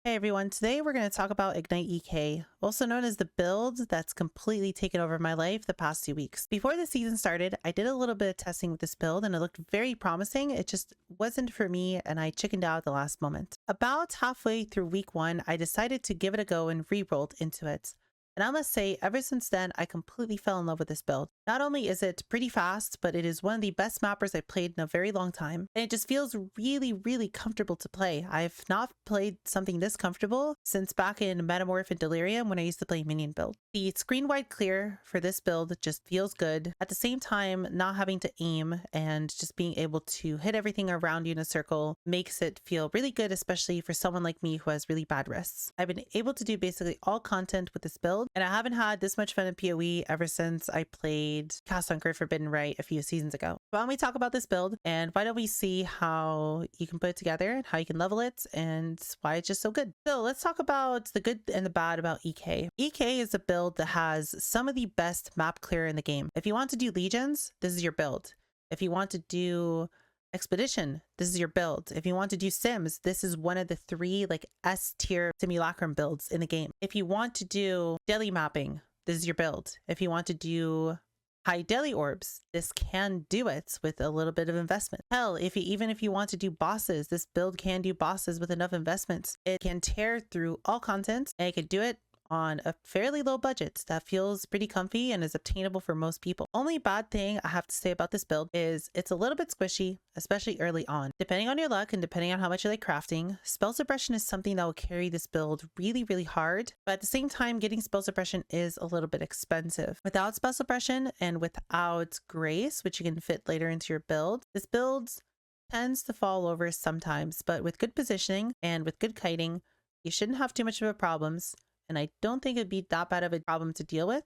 Hey everyone, today we're going to talk about Ignite EK, also known as the build that's completely taken over my life the past 2 weeks. Before the season started, I did a little bit of testing with this build and it looked very promising. It just wasn't for me and I chickened out at the last moment. About halfway through week 1, I decided to give it a go and re-rolled into it. And I must say, ever since then, I completely fell in love with this build. Not only is it pretty fast, but it is one of the best mappers I've played in a very long time. And it just feels really, really comfortable to play. I've not played something this comfortable since back in Metamorph and Delirium when I used to play minion build. The screen wide clear for this build just feels good. At the same time, not having to aim and just being able to hit everything around you in a circle makes it feel really good, especially for someone like me who has really bad wrists. I've been able to do basically all content with this build, and I haven't had this much fun in PoE ever since I played Cast on Forbidden Right a few seasons ago. Why don't we talk about this build and why don't we see how you can put it together and how you can level it and why it's just so good. So let's talk about the good and the bad about EK. EK is a build that has some of the best map clear in the game. If you want to do Legions, this is your build. If you want to do Expedition, this is your build. If you want to do Sims, this is one of the 3 like S tier simulacrum builds in the game. If you want to do daily mapping, this is your build. If you want to do high daily orbs, this can do it with a little bit of investment. Hell, even if you want to do bosses, this build can do bosses with enough investments. It can tear through all content and it can do it on a fairly low budget that feels pretty comfy and is obtainable for most people. Only bad thing I have to say about this build is it's a little bit squishy, especially early on. Depending on your luck and depending on how much you like crafting, spell suppression is something that will carry this build really, really hard. But at the same time, getting spell suppression is a little bit expensive. Without spell suppression and without grace, which you can fit later into your build, this build tends to fall over sometimes, but with good positioning and with good kiting, you shouldn't have too much of a problems. And I don't think it'd be that bad of a problem to deal with,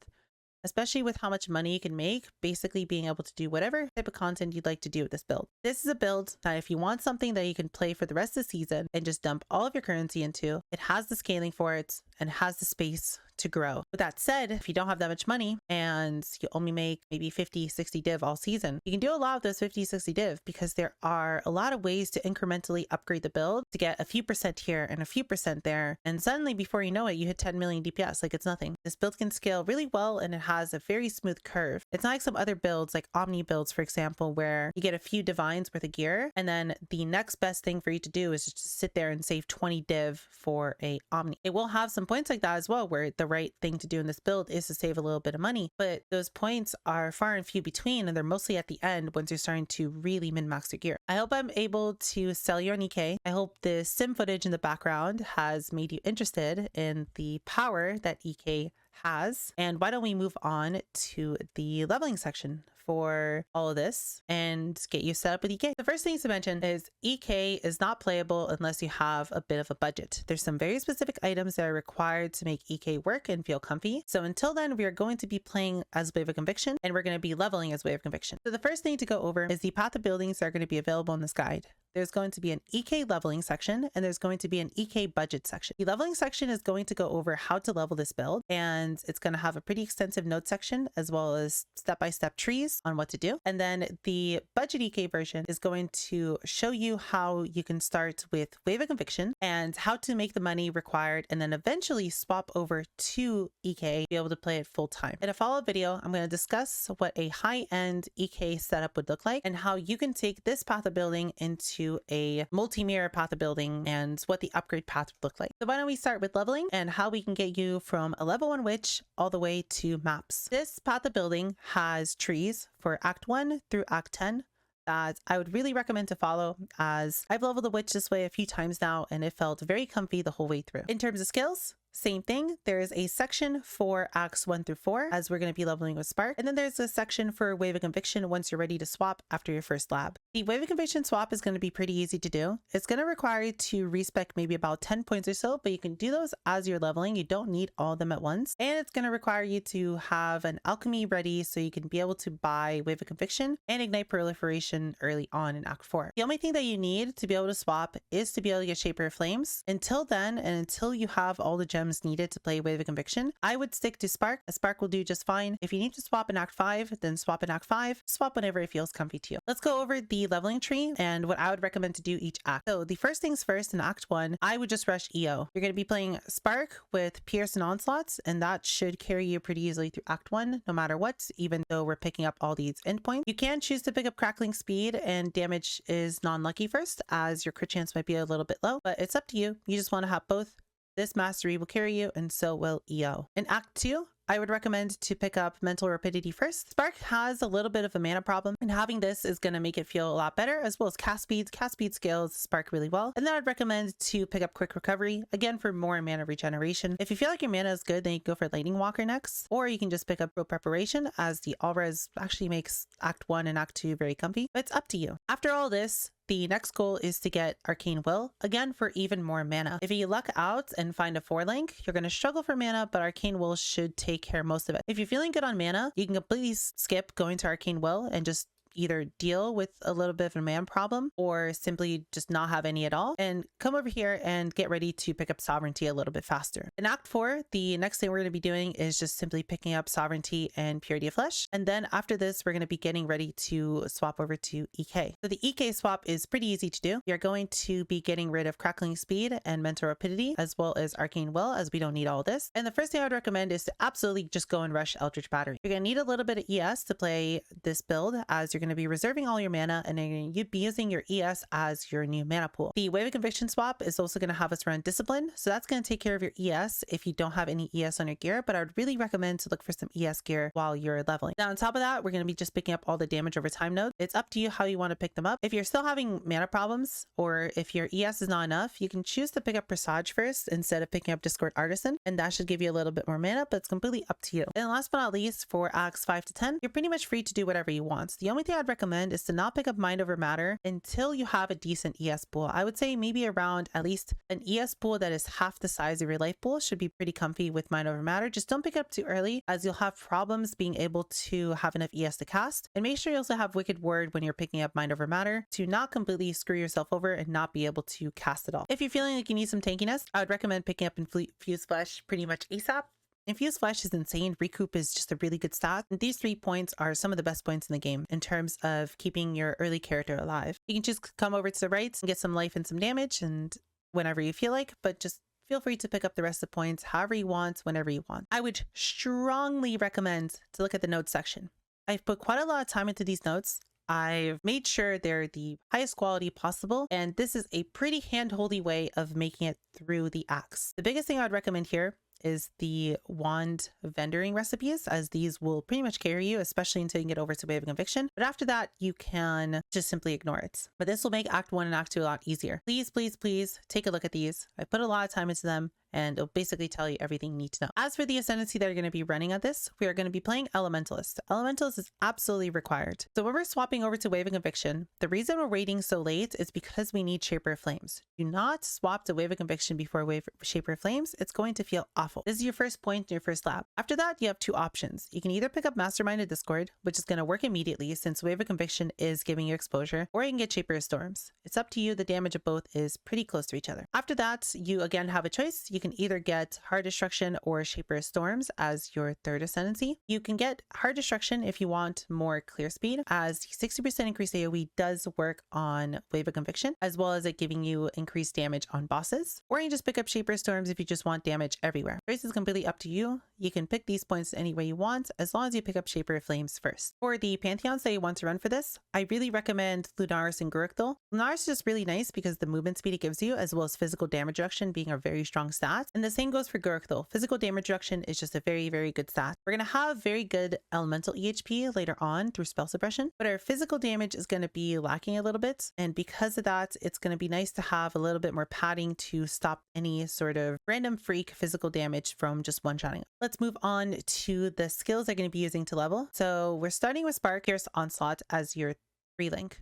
especially with how much money you can make, basically being able to do whatever type of content you'd like to do with this build. This is a build that if you want something that you can play for the rest of the season and just dump all of your currency into, it has the scaling for it and has the space to grow. With that said, if you don't have that much money and you only make maybe 50, 60 div all season, you can do a lot of those 50, 60 div because there are a lot of ways to incrementally upgrade the build to get a few percent here and a few percent there. And suddenly before you know it, you hit 10 million DPS like it's nothing. This build can scale really well and it has a very smooth curve. It's not like some other builds like Omni builds, for example, where you get a few divines worth of gear and then the next best thing for you to do is just sit there and save 20 div for a Omni. It will have some points like that as well, where the right thing to do in this build is to save a little bit of money, but those points are far and few between and they're mostly at the end once you're starting to really min-max your gear. I hope I'm able to sell you on EK. I hope the sim footage in the background has made you interested in the power that EK has. And why don't we move on to the leveling section for all of this and get you set up with EK. The first thing to mention is EK is not playable unless you have a bit of a budget. There's some very specific items that are required to make EK work and feel comfy. So until then, we are going to be playing as Wave of Conviction and we're going to be leveling as Wave of Conviction. So the first thing to go over is the path of buildings that are going to be available in this guide. There's going to be an EK leveling section and there's going to be an EK budget section. The leveling section is going to go over how to level this build and it's going to have a pretty extensive note section as well as step-by-step trees on what to do. And then the budget EK version is going to show you how you can start with Wave of Conviction and how to make the money required and then eventually swap over to EK, be able to play it full time. In a follow-up video, I'm going to discuss what a high-end EK setup would look like and how you can take this path of building into a multi-mirror path of building and what the upgrade path would look like. So why don't we start with leveling and how we can get you from a level 1 witch all the way to maps. This path of building has trees for Act 1 through Act 10 that I would really recommend to follow, as I've leveled the witch this way a few times now and it felt very comfy the whole way through. In terms of skills, same thing. There is a section for Acts 1 through 4 as we're going to be leveling with Spark. And then there's a section for Wave of Conviction once you're ready to swap after your first lab. The Wave of Conviction swap is going to be pretty easy to do. It's going to require you to respec maybe about 10 points or so, but you can do those as you're leveling. You don't need all of them at once. And it's going to require you to have an alchemy ready so you can be able to buy Wave of Conviction and Ignite Proliferation early on in Act 4. The only thing that you need to be able to swap is to be able to get Shaper of Flames. Until then, and until you have all the gems gems needed to play Wave of Conviction, I would stick to Spark. A Spark will do just fine. If you need to swap in Act 5, then swap in Act 5. Swap whenever it feels comfy to you. Let's go over the leveling tree and what I would recommend to do each act. So the first things first, in Act 1, I would just rush EO. You're going to be playing Spark with Pierce and Onslaughts, and that should carry you pretty easily through Act 1, no matter what, even though we're picking up all these endpoints. You can choose to pick up Crackling Speed, and damage is non-lucky first, as your crit chance might be a little bit low, but it's up to you. You just want to have both. This mastery will carry you, and so will EO. In Act 2, I would recommend to pick up Mental Rapidity first. Spark has a little bit of a mana problem, and having this is going to make it feel a lot better, as well as cast speeds. Cast speed scales Spark really well. And then I'd recommend to pick up Quick Recovery, again for more mana regeneration. If you feel like your mana is good, then you can go for Lightning Walker next, or you can just pick up Rope Preparation, as the All-Res actually makes Act 1 and Act 2 very comfy. But it's up to you. After all this, the next goal is to get Arcane Will, again for even more mana. If you luck out and find a 4-link, you're going to struggle for mana, but Arcane Will should take care of most of it. If you're feeling good on mana, you can completely skip going to Arcane Will and just either deal with a little bit of a mana problem or simply just not have any at all and come over here and get ready to pick up Sovereignty a little bit faster. In Act 4, the next thing we're going to be doing is just simply picking up Sovereignty and Purity of Flesh. And then after this, we're going to be getting ready to swap over to EK. So the EK swap is pretty easy to do. You're going to be getting rid of Crackling Speed and Mental Rapidity, as well as Arcane Will, as we don't need all this. And the first thing I would recommend is to absolutely just go and rush Eldritch Battery. You're going to need a little bit of ES to play this build, as you're going to be reserving all your mana and then you'd be using your ES as your new mana pool. The Wave of Conviction swap is also going to have us run Discipline, so that's going to take care of your ES if you don't have any ES on your gear, but I would really recommend to look for some ES gear while you're leveling. Now on top of that, we're going to be just picking up all the damage over time nodes. It's up to you how you want to pick them up. If you're still having mana problems, or if your ES is not enough, you can choose to pick up Presage first instead of picking up Discord Artisan, and that should give you a little bit more mana, but it's completely up to you. And last but not least, for Acts 5 to 10, you're pretty much free to do whatever you want. The only thing I'd recommend is to not pick up Mind Over Matter until you have a decent ES pool. I would say maybe around at least an ES pool that is half the size of your life pool should be pretty comfy with Mind Over Matter. Just don't pick it up too early, as you'll have problems being able to have enough ES to cast. And make sure you also have Wicked Word when you're picking up Mind Over Matter to not completely screw yourself over and not be able to cast it all. If you're feeling like you need some tankiness, I would recommend picking up Infused Flesh pretty much ASAP. Infused Flesh is insane. Recoup is just a really good stat. And these 3 points are some of the best points in the game in terms of keeping your early character alive. You can just come over to the right and get some life and some damage and whenever you feel like, but just feel free to pick up the rest of the points however you want, whenever you want. I would strongly recommend to look at the notes section. I've put quite a lot of time into these notes. I've made sure they're the highest quality possible, and this is a pretty hand-holdy way of making it through the acts. The biggest thing I would recommend here is the wand vendoring recipes, as these will pretty much carry you, especially until you can get over to Wave of Conviction. But after that, you can just simply ignore it. But this will make Act 1 and Act 2 a lot easier. Please, please, please take a look at these. I put a lot of time into them, and it'll basically tell you everything you need to know. As for the Ascendancy that are going to be running at this, we are going to be playing Elementalist. Elementalist is absolutely required. So when we're swapping over to Wave of Conviction, the reason we're waiting so late is because we need Shaper of Flames. Do not swap to Wave of Conviction before Shaper of Flames. It's going to feel awful. This is your first point in your first lap. After that, you have 2 options. You can either pick up Mastermind of Discord, which is going to work immediately since Wave of Conviction is giving you exposure, or you can get Shaper of Storms. It's up to you. The damage of both is pretty close to each other. After that, you again have a choice. You can either get Hard Destruction or Shaper of Storms as your third Ascendancy. You can get Hard Destruction if you want more clear speed, as the 60% increased AoE does work on Wave of Conviction, as well as it giving you increased damage on bosses. Or you can just pick up Shaper of Storms if you just want damage everywhere. Choice is completely up to you. You can pick these points any way you want, as long as you pick up Shaper of Flames first. For the Pantheons that you want to run for this, I really recommend Lunaris and Gurukthul. Lunaris is just really nice because the movement speed it gives you, as well as physical damage reduction being a very strong stat. And the same goes for Gurukthul. Physical damage reduction is just a very, very good stat. We're going to have very good elemental EHP later on through spell suppression, but our physical damage is going to be lacking a little bit. And because of that, it's going to be nice to have a little bit more padding to stop any sort of random freak physical damage from just one-shotting. Let's move on to the skills they're going to be using to level. So we're starting with Spark, Pierce, Onslaught as your 3-link.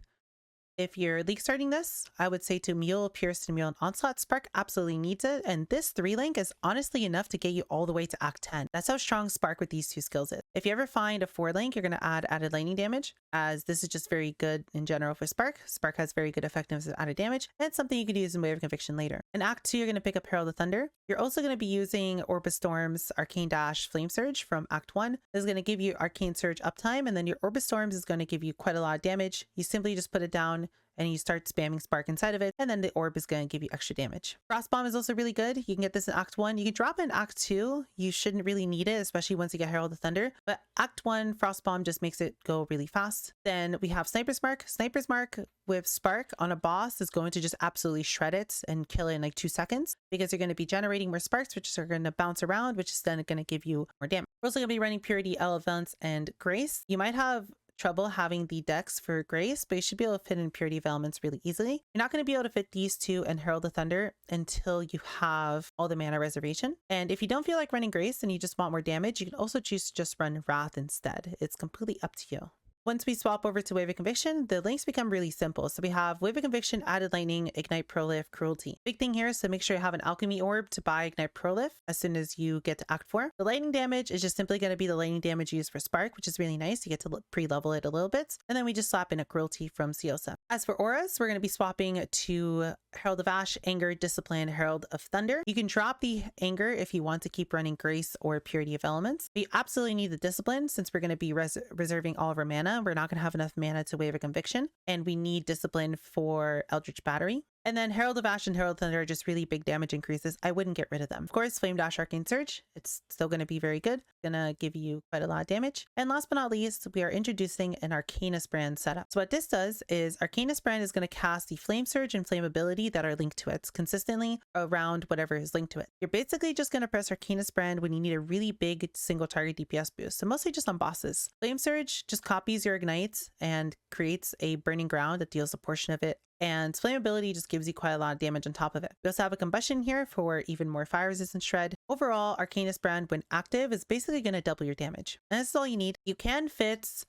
If you're league starting this, I would say to Mule, Pierce, and Mule and Onslaught, Spark absolutely needs it. And this 3 link is honestly enough to get you all the way to Act 10. That's how strong Spark with these 2 skills is. If you ever find a 4 link, you're going to add added lightning damage, as this is just very good in general for Spark. Spark has very good effectiveness of added damage, and it's something you could use in Wave of Conviction later. In Act 2, you're going to pick up Herald of Thunder. You're also going to be using Orbis Storm's Arcane Dash Flame Surge from Act 1. This is going to give you Arcane Surge uptime, and then your Orbis Storms is going to give you quite a lot of damage. You simply just put it down and you start spamming Spark inside of it, and then the orb is going to give you extra damage. Frost Bomb is also really good. You can get this in Act 1. You can drop it in Act 2. You shouldn't really need it, especially once you get Herald of Thunder. But Act 1, Frost Bomb just makes it go really fast. Then we have Sniper's Mark. Sniper's Mark with Spark on a boss is going to just absolutely shred it and kill it in like 2 seconds, because you're going to be generating more sparks, which are going to bounce around, which is then going to give you more damage. We're also going to be running Purity, Elements, and Grace. You might have trouble having the decks for Grace, but you should be able to fit in Purity of Elements really easily. You're not going to be able to fit these 2 and Herald of Thunder until you have all the mana reservation. And if you don't feel like running Grace and you just want more damage, you can also choose to just run Wrath instead. It's completely up to you. Once we swap over to Wave of Conviction, the links become really simple. So we have Wave of Conviction, Added Lightning, Ignite Prolif, Cruelty. Big thing here is to make sure you have an Alchemy Orb to buy Ignite Prolif as soon as you get to Act 4. The lightning damage is just simply going to be the lightning damage used for Spark, which is really nice. You get to pre-level it a little bit. And then we just slap in a Cruelty from Siosa. As for auras, we're going to be swapping to Herald of Ash, Anger, Discipline, Herald of Thunder. You can drop the Anger if you want to keep running Grace or Purity of Elements. But you absolutely need the Discipline since we're going to be reserving all of our mana. We're not going to have enough mana to Wave of Conviction, and we need Discipline for Eldritch Battery. And then Herald of Ash and Herald of Thunder are just really big damage increases. I wouldn't get rid of them. Of course, Flame Dash, Arcane Surge, it's still going to be very good. Gonna give you quite a lot of damage. And last but not least, we are introducing an Arcanus brand setup. So what this does is Arcanus brand is going to cast the Flame Surge and Flame ability that are linked to it consistently around whatever is linked to it. You're basically just going to press Arcanus brand when you need a really big single target DPS boost. So mostly just on bosses. Flame Surge just copies your Ignite and creates a Burning Ground that deals a portion of it. And Flame ability just gives you quite a lot of damage on top of it. We also have a Combustion here for even more fire resistant shred. Overall, Arcanus brand when active is basically going to double your damage. And that's all you need. You can fit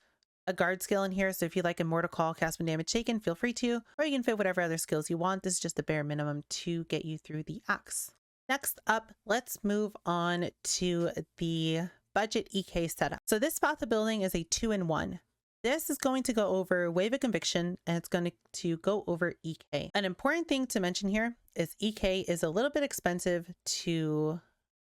a guard skill in here, so if you like Immortal Call, cast when damage taken, feel free to, or you can fit whatever other skills you want. This is just the bare minimum to get you through the axe. Next up, let's move on to the budget EK setup. So this path of building is a 2-in-1. This is going to go over Wave of Conviction, and it's going to go over EK. An important thing to mention here is EK is a little bit expensive to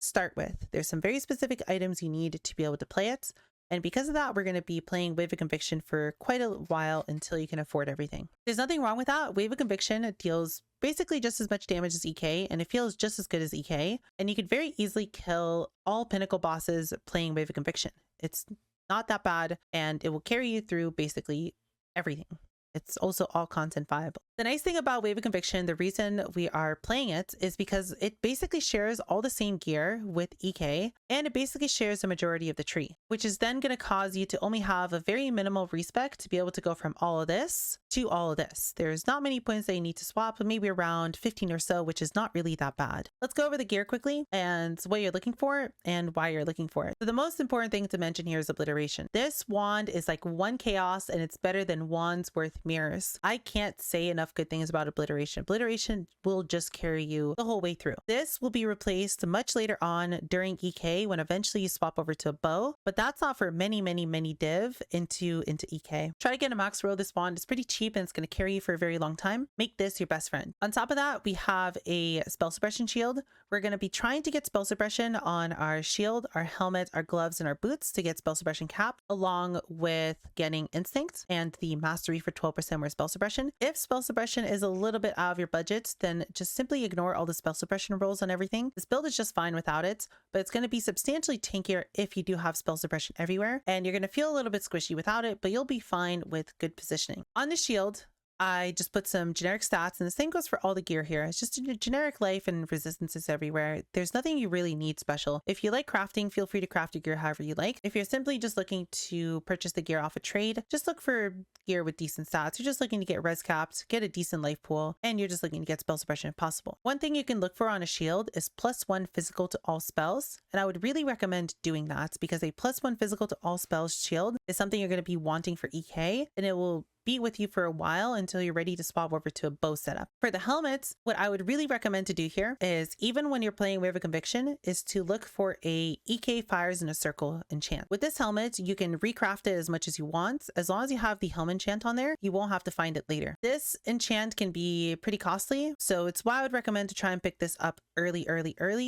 start with. There's some very specific items you need to be able to play it. And because of that, we're going to be playing Wave of Conviction for quite a while until you can afford everything. There's nothing wrong with that. Wave of Conviction deals basically just as much damage as EK, and it feels just as good as EK. And you could very easily kill all pinnacle bosses playing Wave of Conviction. It's not that bad, and it will carry you through basically everything. It's also all content viable. The nice thing about Wave of Conviction, the reason we are playing it is because it basically shares all the same gear with EK, and it basically shares the majority of the tree, which is then going to cause you to only have a very minimal respec to be able to go from all of this to all of this. There's not many points that you need to swap, but maybe around 15 or so, which is not really that bad. Let's go over the gear quickly and what you're looking for and why you're looking for it. So the most important thing to mention here is Obliteration. This wand is like 1 chaos, and it's better than wands worth mirrors. I can't say enough good things about Obliteration. Obliteration will just carry you the whole way through. This will be replaced much later on during EK when eventually you swap over to a bow, but that's not for many div into EK. Try to get a max roll this wand. It's pretty cheap and it's going to carry you for a very long time. Make this your best friend. On top of that, we have a spell suppression shield. We're going to be trying to get spell suppression on our shield, our helmet, our gloves, and our boots to get spell suppression cap, along with getting instinct and the mastery for 12% more spell suppression. If spell suppression is a little bit out of your budget, then just simply ignore all the spell suppression rolls on everything. This build is just fine without it, but it's going to be substantially tankier if you do have spell suppression everywhere, and you're going to feel a little bit squishy without it, but you'll be fine with good positioning. On the shield, I just put some generic stats, and the same goes for all the gear here. It's just a generic life and resistances everywhere. There's nothing you really need special. If you like crafting, feel free to craft your gear however you like. If you're simply just looking to purchase the gear off a trade, just look for gear with decent stats. You're just looking to get res capped, get a decent life pool, and you're just looking to get spell suppression if possible. One thing you can look for on a shield is +1 physical to all spells, and I would really recommend doing that because a +1 physical to all spells shield is something you're going to be wanting for EK, and it will be with you for a while until you're ready to swap over to a bow setup. For the helmets, what I would really recommend to do here is, even when you're playing Wave of Conviction, is to look for a EK Fires in a Circle enchant. With this helmet, you can recraft it as much as you want. As long as you have the helm enchant on there, you won't have to find it later. This enchant can be pretty costly, so it's why I would recommend to try and pick this up early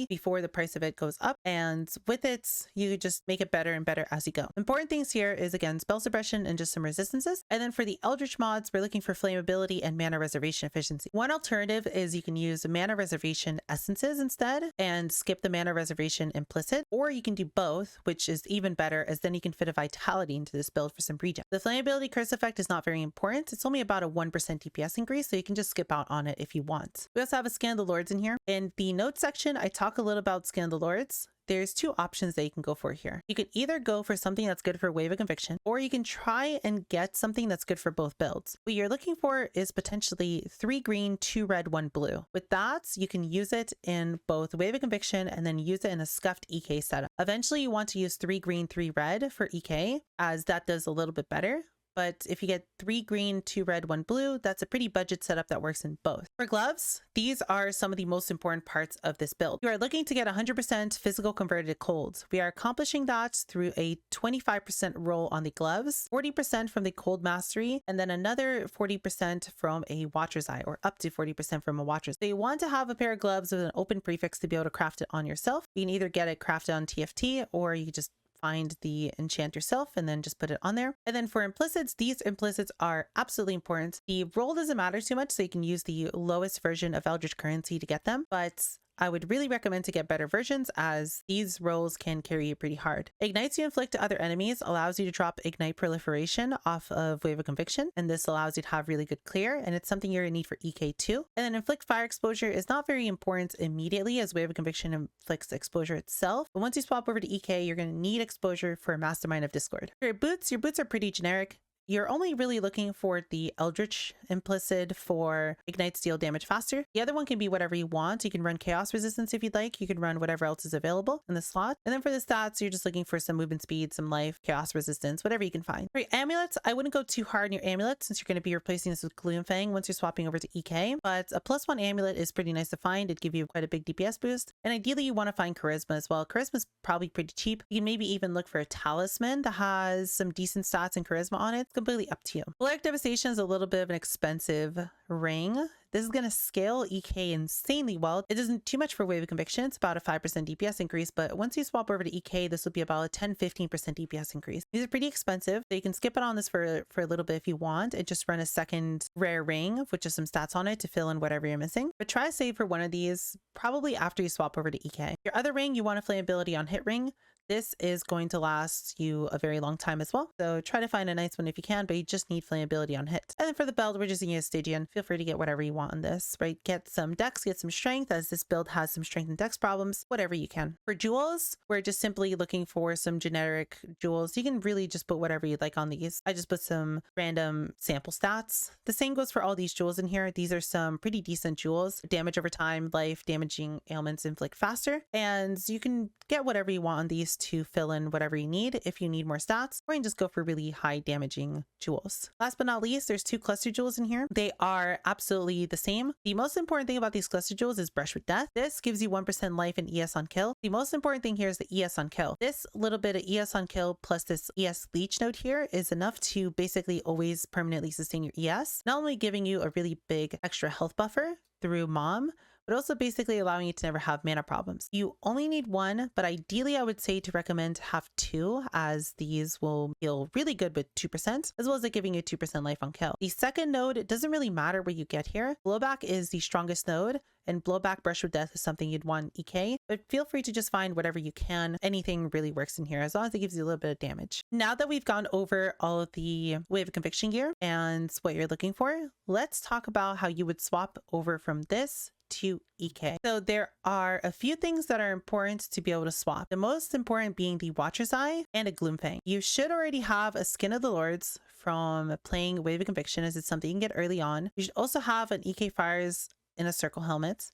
before the price of it goes up. And with it, you just make it better and better as you go. Important things here is, again, spell suppression and just some resistances. And then for the Eldritch mods, we're looking for flammability and mana reservation efficiency. One alternative is you can use mana reservation essences instead and skip the mana reservation implicit, or you can do both, which is even better, as then you can fit a vitality into this build for some regen. The flammability curse effect is not very important. It's only about a 1% DPS increase, so you can just skip out on it if you want. We also have a Scan of the Lords in here. In the notes section, I talk a little about Scan of the Lords. There's two options that you can go for here. You can either go for something that's good for Wave of Conviction, or you can try and get something that's good for both builds. What you're looking for is potentially 3 green, 2 red, 1 blue. With that, you can use it in both Wave of Conviction and then use it in a scuffed EK setup. Eventually, you want to use 3 green, 3 red for EK, as that does a little bit better. But if you get 3 green, 2 red, 1 blue, that's a pretty budget setup that works in both. For gloves, these are some of the most important parts of this build. You are looking to get 100% physical converted cold. We are accomplishing that through a 25% roll on the gloves, 40% from the cold mastery, and then another 40% from a Watcher's Eye, or up to 40% from a Watcher's. So you want to have a pair of gloves with an open prefix to be able to craft it on yourself. You can either get it crafted on TFT, or you just find the enchant yourself and then just put it on there. And then for implicits, these implicits are absolutely important. The roll doesn't matter too much, so you can use the lowest version of Eldritch currency to get them, but I would really recommend to get better versions, as these rolls can carry you pretty hard. Ignites you inflict to other enemies allows you to drop Ignite Proliferation off of Wave of Conviction, and this allows you to have really good clear, and it's something you're going to need for EK too. And then Inflict Fire Exposure is not very important immediately, as Wave of Conviction inflicts exposure itself, but once you swap over to EK, you're going to need exposure for Mastermind of Discord. For your boots are pretty generic. You're only really looking for the Eldritch implicit for Ignites deal damage faster. The other one can be whatever you want. You can run Chaos Resistance if you'd like. You can run whatever else is available in the slot. And then for the stats, you're just looking for some movement speed, some life, Chaos Resistance, whatever you can find. For your amulets, I wouldn't go too hard on your amulet, since you're going to be replacing this with Gloomfang once you're swapping over to EK. But a +1 amulet is pretty nice to find. It'd give you quite a big DPS boost. And ideally, you want to find Charisma as well. Charisma is probably pretty cheap. You can maybe even look for a talisman that has some decent stats and charisma on it. Completely up to you. Poetic Devastation is a little bit of an expensive ring. This is going to scale EK insanely well. It isn't too much for Wave of Conviction. It's about a 5% DPS increase, but once you swap over to EK, this will be about a 10-15% DPS increase. These are pretty expensive, so you can skip it on this for a little bit if you want and just run a second rare ring with just some stats on it to fill in whatever you're missing. But try to save for one of these probably after you swap over to EK. Your other ring, you want a flammability on hit ring. This is going to last you a very long time as well. So try to find a nice one if you can, but you just need flammability on hit. And then for the belt, we're just using a Stygian. Feel free to get whatever you want on this, right? Get some dex, get some strength, as this build has some strength and dex problems, whatever you can. For jewels, we're just simply looking for some generic jewels. You can really just put whatever you'd like on these. I just put some random sample stats. The same goes for all these jewels in here. These are some pretty decent jewels. Damage over time, life, damaging ailments inflict faster. And you can get whatever you want on these to fill in whatever you need if you need more stats, or you can just go for really high damaging jewels. Last but not least, there's 2 cluster jewels in here. They are absolutely the same. The most important thing about these cluster jewels is Brush with Death. This gives you 1% life and ES on kill. The most important thing here is the ES on kill. This little bit of ES on kill plus this ES leech node here is enough to basically always permanently sustain your ES, not only giving you a really big extra health buffer through Mom, but also basically allowing you to never have mana problems. You only need 1, but ideally I would say to recommend to have 2, as these will feel really good with 2%, as well as it giving you 2% life on kill. The second node, it doesn't really matter where you get here. Blowback is the strongest node, and Blowback Brush with Death is something you'd want EK, but feel free to just find whatever you can. Anything really works in here, as long as it gives you a little bit of damage. Now that we've gone over all of the Wave of Conviction gear and what you're looking for, let's talk about how you would swap over from this to EK. So there are a few things that are important to be able to swap. The most important being the Watcher's Eye and a Gloomfang. You should already have a Skin of the Lords from playing Wave of Conviction, as it's something you can get early on. You should also have an EK Fires in a Circle helmet.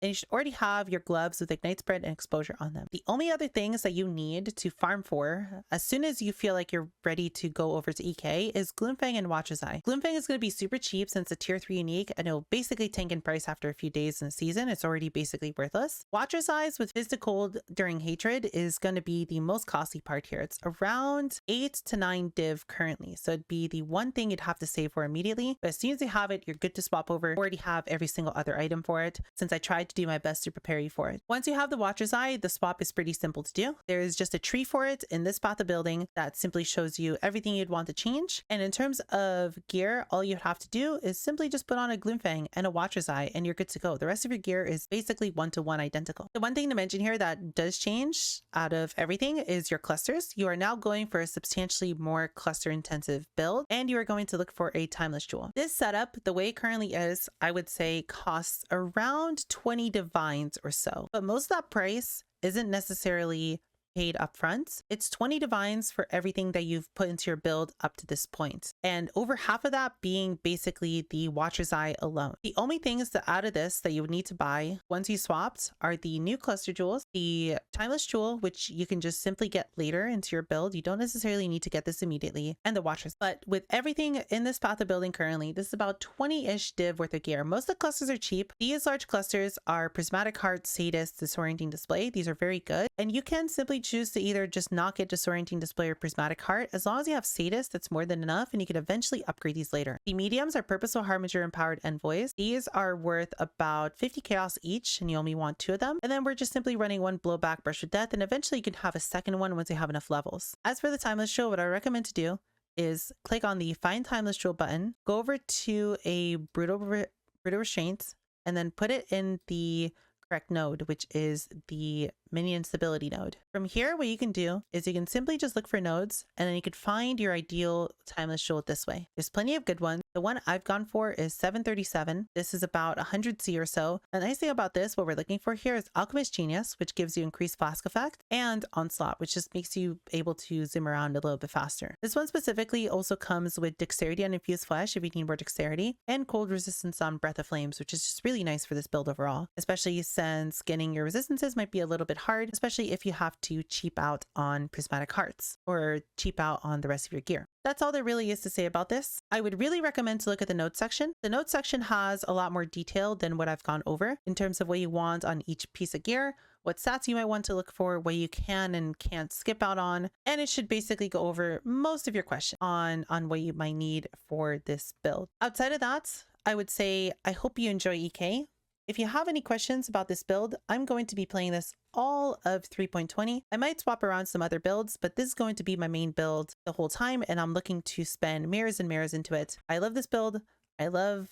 and you should already have your gloves with Ignite Spread and Exposure on them. The only other things that you need to farm for as soon as you feel like you're ready to go over to EK is Gloomfang and Watcher's Eye. Gloomfang is going to be super cheap since it's a tier 3 unique, and it'll basically tank in price after a few days in the season. It's already basically worthless. Watcher's Eyes with Physical during Hatred is going to be the most costly part here. It's around 8 to 9 div currently, so it'd be the one thing you'd have to save for immediately, but as soon as you have it, you're good to swap over. Already have every single other item for it, since I tried to do my best to prepare you for it. Once you have the Watcher's Eye, the swap is pretty simple to do. There is just a tree for it in this path of building that simply shows you everything you'd want to change, and in terms of gear, all you have to do is simply just put on a Gloomfang and a Watcher's Eye and you're good to go. The rest of your gear is basically 1-to-1 identical. The one thing to mention here that does change out of everything is your clusters. You are now going for a substantially more cluster intensive build, and you are going to look for a Timeless Jewel. This setup, the way it currently is, I would say costs around 20 divines or so, but most of that price isn't necessarily paid upfront. It's 20 divines for everything that you've put into your build up to this point, and over half of that being basically the Watcher's Eye alone. The only things that out of this that you would need to buy once you swapped are the new cluster jewels, the Timeless Jewel, which you can just simply get later into your build. You don't necessarily need to get this immediately, and the Watchers. But with everything in this path of building currently, this is about 20-ish div worth of gear. Most of the clusters are cheap. These large clusters are Prismatic Heart, Sadist, Disorienting Display. These are very good, and you can simply choose to either just not get Disorienting Display or Prismatic Heart. As long as you have Sadist, that's more than enough, and you can eventually upgrade these later. The mediums are Purposeful Harbinger, Empowered Envoys. These are worth about 50 chaos each, and you only want 2 of them. And then we're just simply running 1 Blowback, Brush with Death, and eventually you can have a second one once you have enough levels. As for the Timeless Jewel, what I recommend to do is click on the Find Timeless Jewel button, go over to a Brutal Restraint, and then put it in the correct node, which is the minion stability node. From here, what you can do is you can simply just look for nodes, and then you could find your ideal Timeless Jewel this way. There's plenty of good ones. The one I've gone for is 737. This is about 100 C or so. The nice thing about this, what we're looking for here is Alchemist Genius, which gives you increased flask effect, and Onslaught, which just makes you able to zoom around a little bit faster. This one specifically also comes with Dexterity on Infused Flesh if you need more dexterity, and Cold Resistance on Breath of Flames, which is just really nice for this build overall, especially since getting your resistances might be a little bit hard, especially if you have to cheap out on Prismatic Hearts or cheap out on the rest of your gear. That's all there really is to say about this. I would really recommend to look at the notes section. The notes section has a lot more detail than what I've gone over in terms of what you want on each piece of gear, what stats you might want to look for, what you can and can't skip out on, and it should basically go over most of your questions on what you might need for this build. Outside of that, I would say I hope you enjoy EK. If you have any questions about this build, I'm going to be playing this all of 3.20. I might swap around some other builds, but this is going to be my main build the whole time, and I'm looking to spend mirrors and mirrors into it. I love this build. I love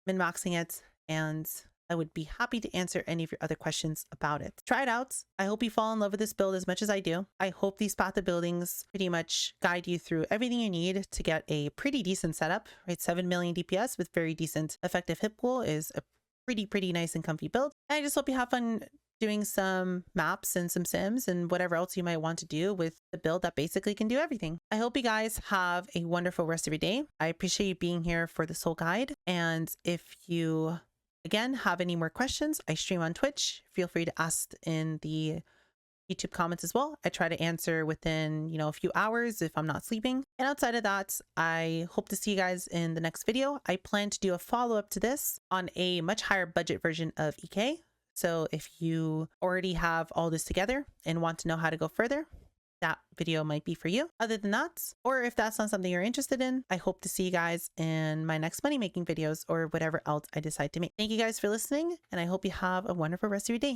min-maxing it, and I would be happy to answer any of your other questions about it. Try it out. I hope you fall in love with this build as much as I do. I hope these path of buildings pretty much guide you through everything you need to get a pretty decent setup, right? 7 million DPS with very decent effective hit pool is a pretty nice and comfy build. And I just hope you have fun doing some maps and some sims and whatever else you might want to do with the build that basically can do everything. I hope you guys have a wonderful rest of your day. I appreciate you being here for this whole guide. And if you, again, have any more questions, I stream on Twitch. Feel free to ask in the YouTube comments as well. I try to answer within, a few hours if I'm not sleeping. And outside of that, I hope to see you guys in the next video. I plan to do a follow-up to this on a much higher budget version of EK. So if you already have all this together and want to know how to go further, that video might be for you. Other than that, or if that's not something you're interested in, I hope to see you guys in my next money making videos or whatever else I decide to make. Thank you guys for listening, and I hope you have a wonderful rest of your day.